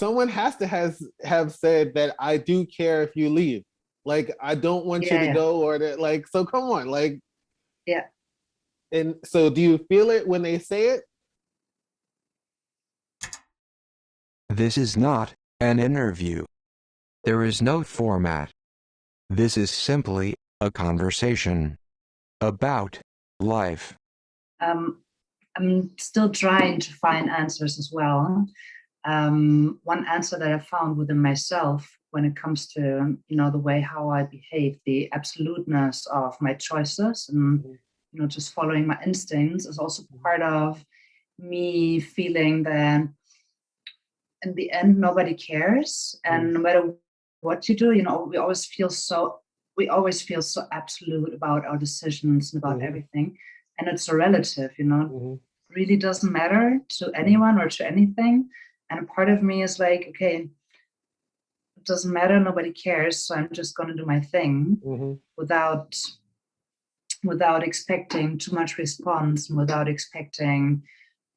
someone has to have said that I do care if you leave. Like I don't want you Yeah, to yeah, go or that like so come on. Like yeah. and so do you feel it when they say it? This is not an interview. There is no format. This is simply a conversation about life. Um, I'm still trying to find answers as well. One answer that I found within myself when it comes to the way how I behave, the absoluteness of my choices, and Mhm, just following my instincts is also mhm, part of me feeling that in the end nobody cares, mhm, and no matter what you do, we always feel so absolute about our decisions and about mhm, everything, and it's so relative, mhm, really doesn't matter to anyone or to anything. And a part of me is like, okay, it doesn't matter, nobody cares, so I'm just going to do my thing mhm, without expecting too much response and without expecting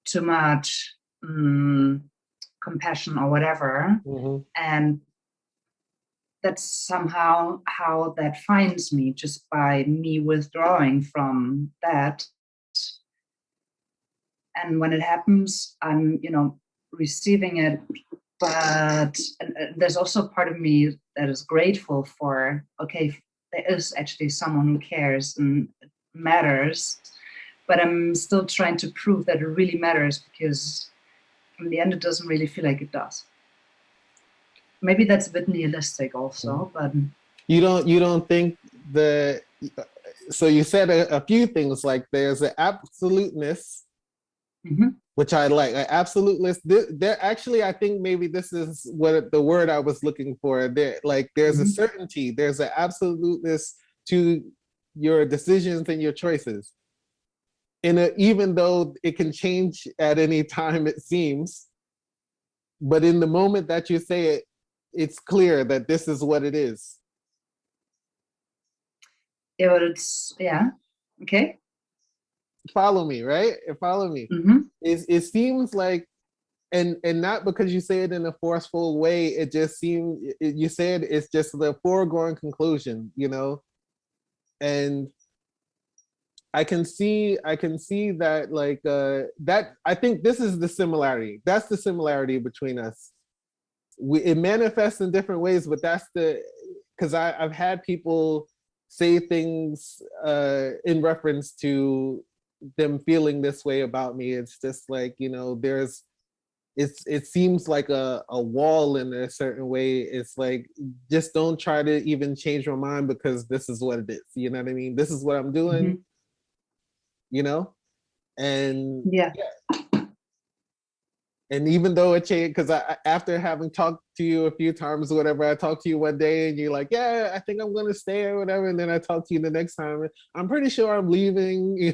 too much compassion or whatever. mhm. And that's somehow how that finds me, just by me withdrawing from that. And when it happens, I'm receiving it. But there's also part of me that is grateful for, okay, there is actually someone who cares and matters, but I'm still trying to prove that it really matters, because in the end it doesn't really feel like it does. Maybe that's a bit nihilistic Mhm. also, but You don't think the so you said a few things like there's an absoluteness mhm, which I like. An absoluteness. There actually, I think maybe this is what the word I was looking for. There, like, there's a mhm, certainty. There's an absoluteness to your decisions and your choices. And even though it can change at any time, it seems, but in the moment that you say it, it's clear that this is what it is. yeah, but it's, yeah, okay. Follow me, right? Follow me. Mhm. It seems like and not because you say it in a forceful way, it just seemed you said it's just the foregoing conclusion, and I can see that like that I think this is the similarity, that's the similarity between us. It manifests in different ways, but that's the because I've had people say things in reference to them feeling this way about me. It's just like there's it seems like a wall in a certain way. It's like just don't try to even change my mind because this is what it is. You know what I mean? This is what I'm doing. Mhm. You know, and Yeah. and even though it changed, because after having talked to you a few times or whatever, I talked to you one day and you're like, yeah, I think I'm gonna stay or whatever, and then I talk to you the next time. I'm pretty sure I'm leaving.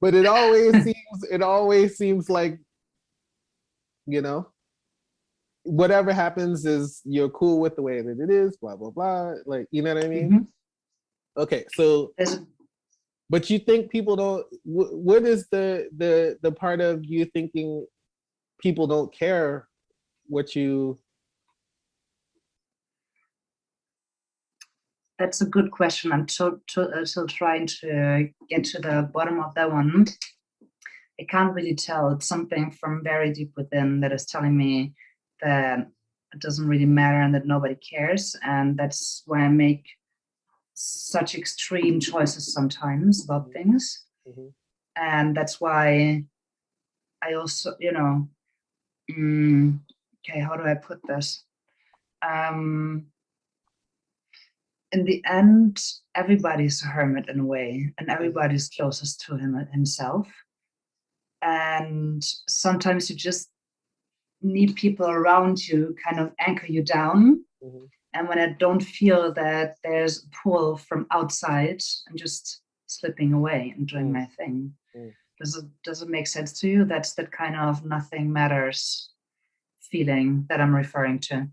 But it always seems like you know whatever happens is you're cool with the way that it is, blah blah blah. Like, you know what I mean? Mhm. Okay, so There's a, but you think people don't? What is the part of you thinking people don't care what you? that's a good question. I'm still trying to get to the bottom of that one. I can't really tell. It's something from very deep within that is telling me that it doesn't really matter and that nobody cares. And that's why I make such extreme choices sometimes about things. Mm-hmm, And that's why I also, mm, okay, how do I put this? Um, in the end, everybody's a hermit in a way, and mm-hmm, everybody's closest to himself. And sometimes you just need people around you kind of anchor you down. mm-hmm, And when I don't feel that there's a pull from outside, I'm just slipping away and doing my thing. mm-hmm. Does it make sense to you? That's that kind of nothing matters feeling that I'm referring to.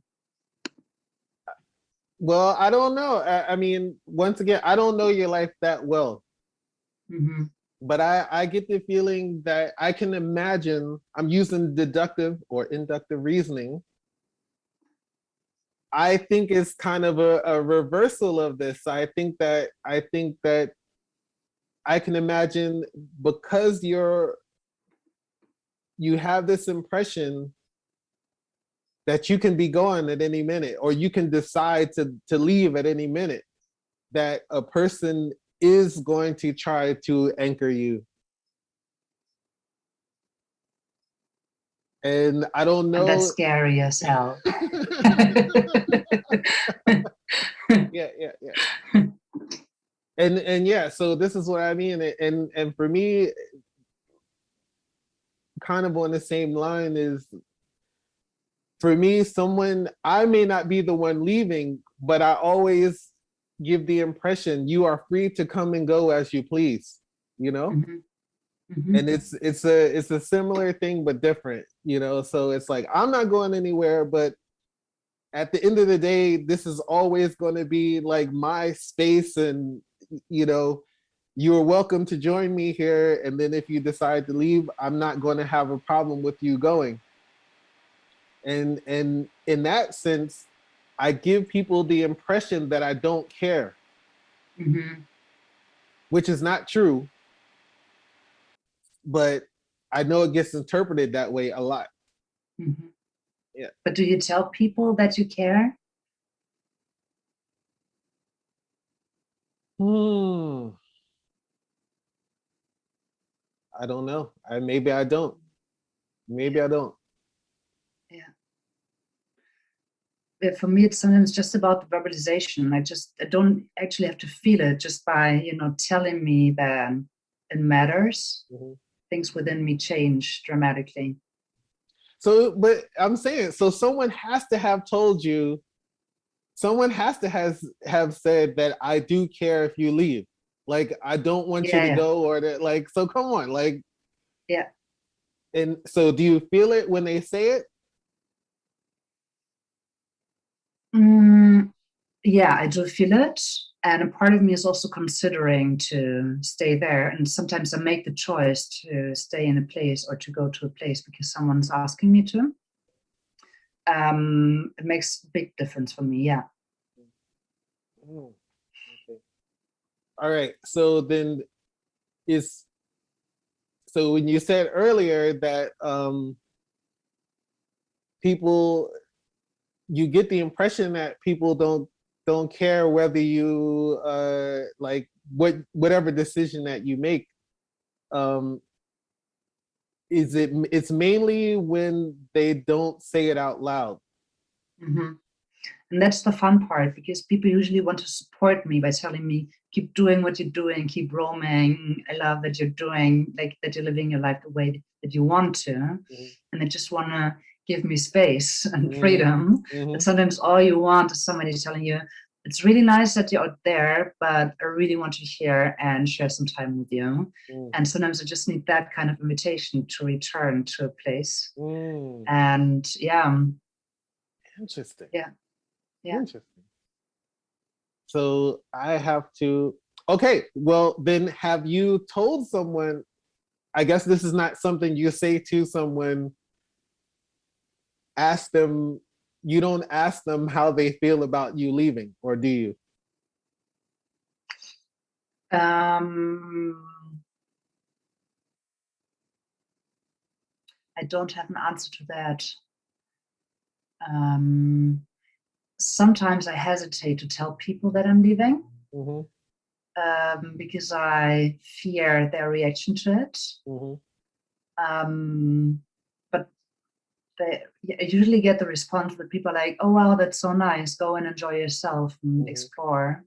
Well, I don't know. I mean, once again, I don't know your life that well. Mm-hmm. but I get the feeling that I can imagine, I'm using deductive or inductive reasoning. I think it's kind of a reversal of this. I think that I can imagine, because you have this impression that you can be gone at any minute, or you can decide to leave at any minute, that a person is going to try to anchor you. And I don't And that's know. scary as hell. Yeah. And yeah, so this is what I mean. And for me, kind of on the same line, is for me, someone, I may not be the one leaving, but I always give the impression you are free to come and go as you please, you know? Mm-hmm. Mm-hmm. And it's a similar thing but different, you know? So it's like, I'm not going anywhere, but at the end of the day, this is always going to be like my space, and you know, you're welcome to join me here. And then if you decide to leave, I'm not going to have a problem with you going. And in that sense, I give people the impression that I don't care, Mm-hmm. which is not true, but I know it gets interpreted that way a lot. Mm-hmm. Yeah. But do you tell people that you care? I don't know. Maybe I don't. Maybe I don't. Yeah. For me, it's sometimes just about the verbalization. I don't actually have to feel it, just by, telling me that it matters. Mm-hmm. Things within me change dramatically. So, but I'm saying, so someone has to have told you, someone has to have said that I do care if you leave. Like, I don't want you to go, or that, like, so come on, like. Yeah. And so do you feel it when they say it? Yeah, I do feel it. And a part of me is also considering to stay there. And sometimes I make the choice to stay in a place or to go to a place because someone's asking me to. It makes a big difference for me. Yeah. Okay. All right. So then so when you said earlier that people, you get the impression that people don't care whether you like whatever decision that you make, um it's mainly when they don't say it out loud. Mm-hmm. And that's the fun part, because people usually want to support me by telling me, keep doing what you're doing, keep roaming. I love that you're doing, like, that you're living your life the way that you want to. Mm-hmm. And they just want to give me space and freedom. Mm-hmm. And sometimes all you want is somebody telling you, it's really nice that you're out there, but I really want to hear and share some time with you. And sometimes I just need that kind of invitation to return to a place. And yeah. Interesting. Yeah. Interesting. So I have to, okay, well then, have you told someone, I guess this is not something you say to someone, ask them, you don't ask them how they feel about you leaving, or do you? I don't have an answer to that. Sometimes I hesitate to tell people that I'm leaving, because I fear their reaction to it. But I usually get the response that people are like, oh, wow, that's so nice. Go and enjoy yourself and explore.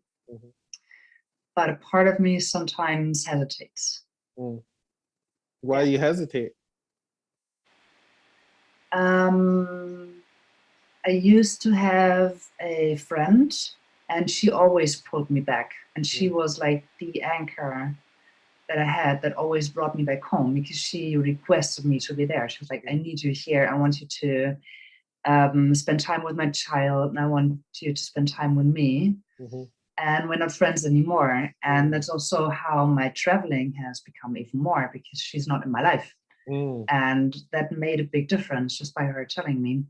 But a part of me sometimes hesitates. Why do you hesitate? I used to have a friend, and she always pulled me back. And she was like the anchor that I had that always brought me back home, because she requested me to be there. She was like, I need you here. I want you to spend time with my child, and I want you to spend time with me. and we're not friends anymore. And that's also how my traveling has become even more, because she's not in my life. And that made a big difference just by her telling me.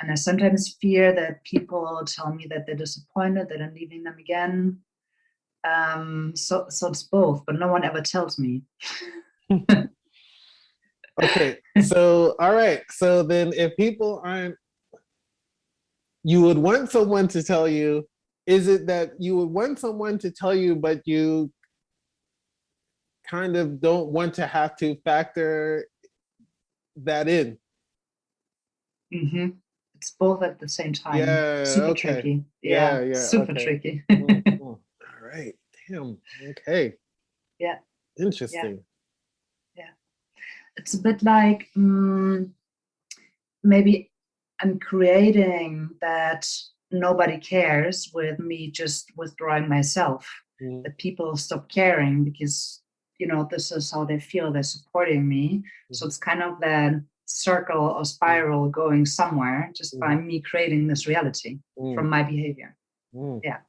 And I sometimes fear that people tell me that they're disappointed that I'm leaving them again. So it's both, but no one ever tells me. Okay, so all right. So then if people aren't, you would want someone to tell you, is it that you would want someone to tell you, but you kind of don't want to have to factor that in? Mm-hmm. It's both at the same time. Yeah, Super okay. tricky. Yeah, super okay. tricky. All right. Damn. Okay. Yeah. Interesting. Yeah. It's a bit like maybe I'm creating that nobody cares with me just withdrawing myself. That people stop caring because, you know, this is how they feel, they're supporting me. So it's kind of that circle or spiral going somewhere just by me creating this reality from my behavior. Yeah.